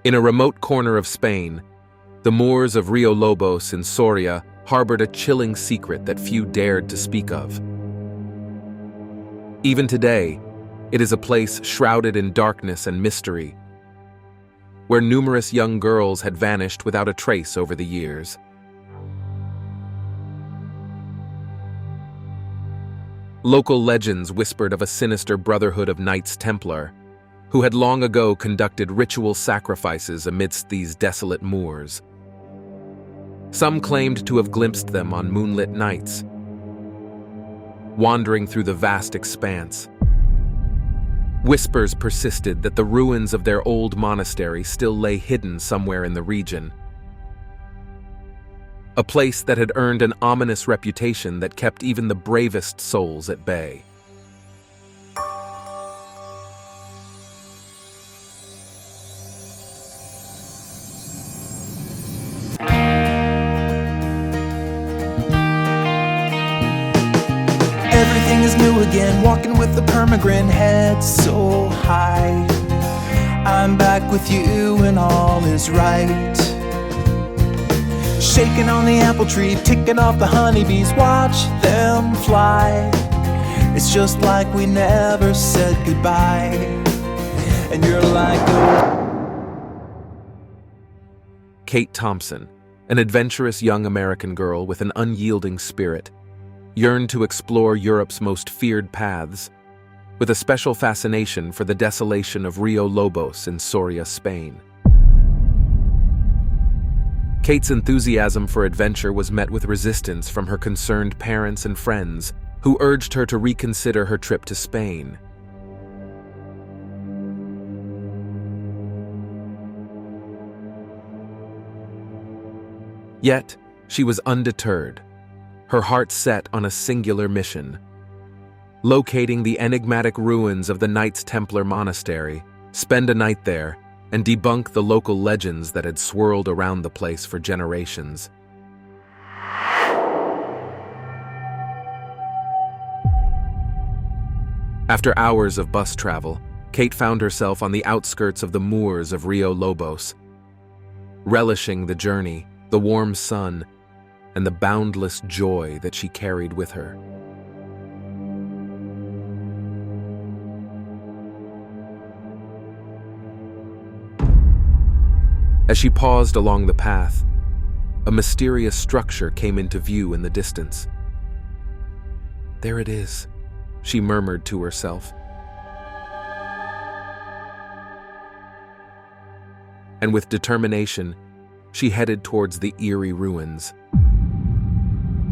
In a remote corner of Spain, the Moors of Rio Lobos in Soria harbored a chilling secret that few dared to speak of. Even today, it is a place shrouded in darkness and mystery, where numerous young girls had vanished without a trace over the years. Local legends whispered of a sinister brotherhood of Knights Templar, who had long ago conducted ritual sacrifices amidst these desolate moors. Some claimed to have glimpsed them on moonlit nights, wandering through the vast expanse. Whispers persisted that the ruins of their old monastery still lay hidden somewhere in the region, a place that had earned an ominous reputation that kept even the bravest souls at bay. Everything is new again, walking with a permagrin, head so high. I'm back with you and all is right. Shaking on the apple tree, ticking off the honeybees, watch them fly. It's just like we never said goodbye. And you're like Kate Thompson, an adventurous young American girl with an unyielding spirit, yearned to explore Europe's most feared paths, with a special fascination for the desolation of Rio Lobos in Soria, Spain. Kate's enthusiasm for adventure was met with resistance from her concerned parents and friends, who urged her to reconsider her trip to Spain. Yet, she was undeterred, her heart set on a singular mission: locating the enigmatic ruins of the Knights Templar Monastery, spend a night there, and debunk the local legends that had swirled around the place for generations. After hours of bus travel, Kate found herself on the outskirts of the moors of Rio Lobos, relishing the journey, the warm sun, and the boundless joy that she carried with her. As she paused along the path, a mysterious structure came into view in the distance. "There it is," she murmured to herself. And with determination, she headed towards the eerie ruins.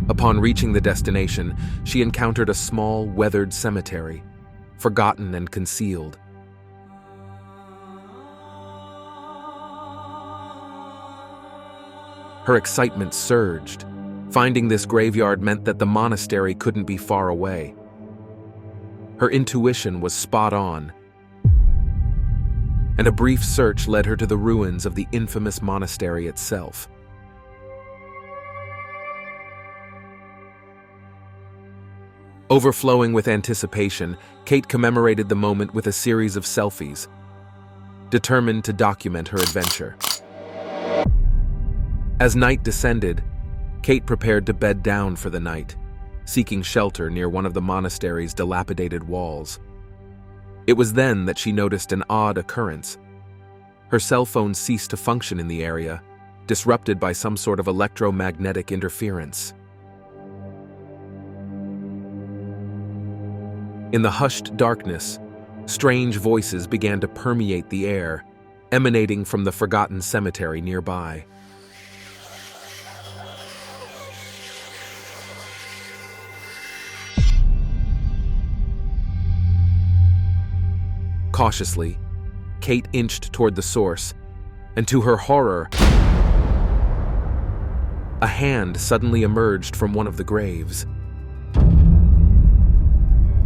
Upon reaching the destination, she encountered a small, weathered cemetery, forgotten and concealed. Her excitement surged. Finding this graveyard meant that the monastery couldn't be far away. Her intuition was spot on, and a brief search led her to the ruins of the infamous monastery itself. Overflowing with anticipation, Kate commemorated the moment with a series of selfies, determined to document her adventure. As night descended, Kate prepared to bed down for the night, seeking shelter near one of the monastery's dilapidated walls. It was then that she noticed an odd occurrence. Her cell phone ceased to function in the area, disrupted by some sort of electromagnetic interference. In the hushed darkness, strange voices began to permeate the air, emanating from the forgotten cemetery nearby. Cautiously, Kate inched toward the source, and to her horror, a hand suddenly emerged from one of the graves.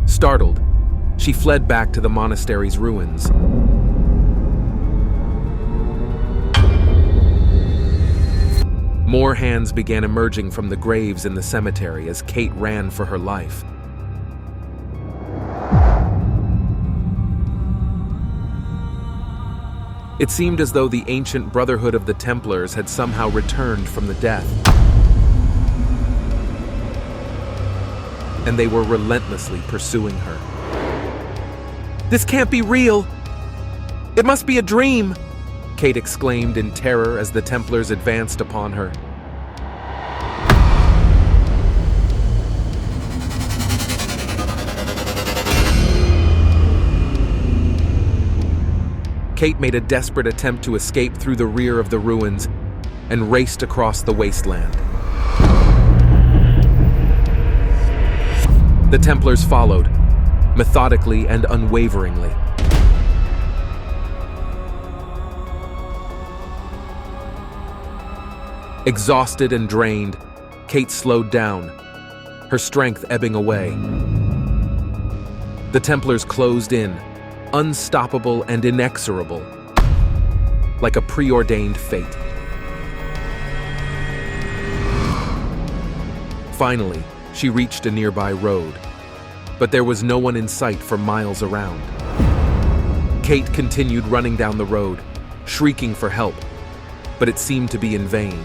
Startled, she fled back to the monastery's ruins. More hands began emerging from the graves in the cemetery as Kate ran for her life. It seemed as though the ancient Brotherhood of the Templars had somehow returned from the death. And they were relentlessly pursuing her. "This can't be real! It must be a dream!" Kate exclaimed in terror as the Templars advanced upon her. Kate made a desperate attempt to escape through the rear of the ruins and raced across the wasteland. The Templars followed, methodically and unwaveringly. Exhausted and drained, Kate slowed down, her strength ebbing away. The Templars closed in, unstoppable and inexorable, like a preordained fate. Finally, she reached a nearby road, but there was no one in sight for miles around. Kate continued running down the road, shrieking for help, but it seemed to be in vain.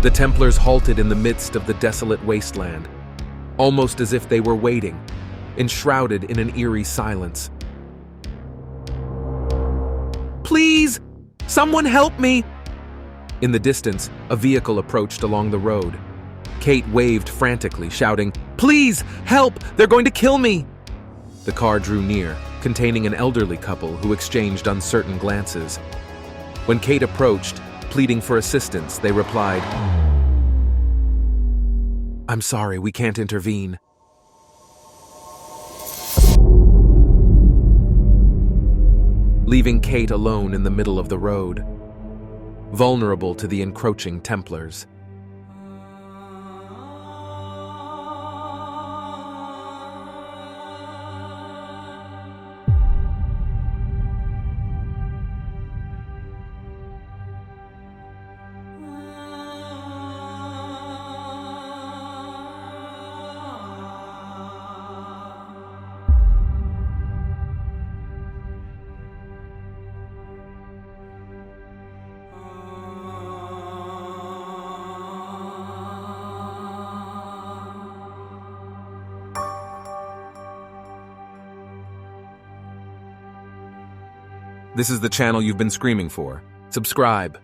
The Templars halted in the midst of the desolate wasteland, almost as if they were waiting, enshrouded in an eerie silence. "Please! Someone help me!" In the distance, a vehicle approached along the road. Kate waved frantically, shouting, "Please! Help! They're going to kill me!" The car drew near, containing an elderly couple who exchanged uncertain glances. When Kate approached, pleading for assistance, they replied, "I'm sorry, we can't intervene." Leaving Kate alone in the middle of the road, vulnerable to the encroaching Templars. This is the channel you've been screaming for. Subscribe.